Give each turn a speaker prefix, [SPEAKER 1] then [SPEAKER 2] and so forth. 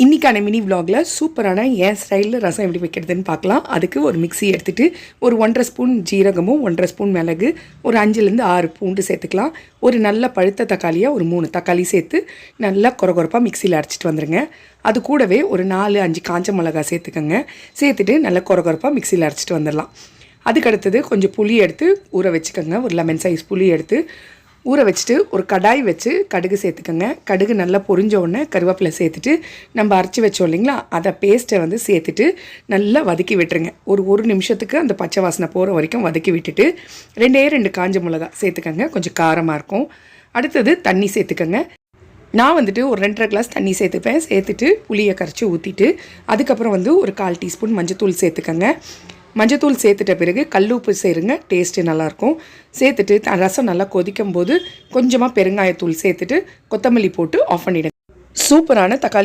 [SPEAKER 1] இன்றைக்கான மினி விலாகில் சூப்பரான என் ஸ்டைலில் ரசம் எப்படி வைக்கிறதுன்னு பார்க்கலாம். அதுக்கு ஒரு மிக்ஸி எடுத்துகிட்டு ஒரு 1.5 ஸ்பூன் ஜீரகமும் 1.5 ஸ்பூன் மிளகு, ஒரு 5லேருந்து 6 பூண்டு சேர்த்துக்கலாம். ஒரு நல்ல பழுத்த தக்காளியாக ஒரு 3 தக்காளி சேர்த்து நல்லா கொரகொரப்பாக மிக்சியில் அரைச்சிட்டு வந்துடுங்க. அது கூடவே ஒரு 4-5 காஞ்ச மிளகா சேர்த்துக்கோங்க. சேர்த்துட்டு நல்லா கொரகொரப்பாக மிக்சியில் அரைச்சிட்டு வந்துடலாம். அதுக்கடுத்தது கொஞ்சம் புளி எடுத்து ஊற வச்சுக்கோங்க. ஒரு லெமன் சைஸ் புளி எடுத்து ஊற வச்சுட்டு ஒரு கடாய் வச்சு கடுகு சேர்த்துக்கோங்க. கடுகு நல்லா பொரிஞ்ச உடனே கருவேப்பிலை சேர்த்துட்டு நம்ம அரைச்சி வச்சோம் இல்லைங்களா, அதை பேஸ்ட்டை சேர்த்துட்டு நல்லா வதக்கி விட்டுருங்க. ஒரு நிமிஷத்துக்கு அந்த பச்சை வாசனை போகிற வரைக்கும் வதக்கி விட்டுட்டு 2 காஞ்ச மிளகா சேர்த்துக்கோங்க. கொஞ்சம் காரமாக இருக்கும். அடுத்தது தண்ணி சேர்த்துக்கோங்க. நான் ஒரு 2.5 கிளாஸ் தண்ணி சேர்த்துப்பேன். சேர்த்துட்டு புளியை கரைச்சி ஊற்றிட்டு அதுக்கப்புறம் ஒரு 1/4 டீஸ்பூன் மஞ்சத்தூள் சேர்த்துக்கோங்க. மஞ்சத்தூள் சேர்த்துட்ட பிறகு கல்லுப்பு சேருங்க, டேஸ்ட்டு நல்லாயிருக்கும். சேர்த்துட்டு ரசம் நல்லா கொதிக்கும் போது கொஞ்சமாக பெருங்காயத்தூள் சேர்த்துட்டு கொத்தமல்லி போட்டு ஆஃப் பண்ணிவிடுங்க. சூப்பரான தக்காளி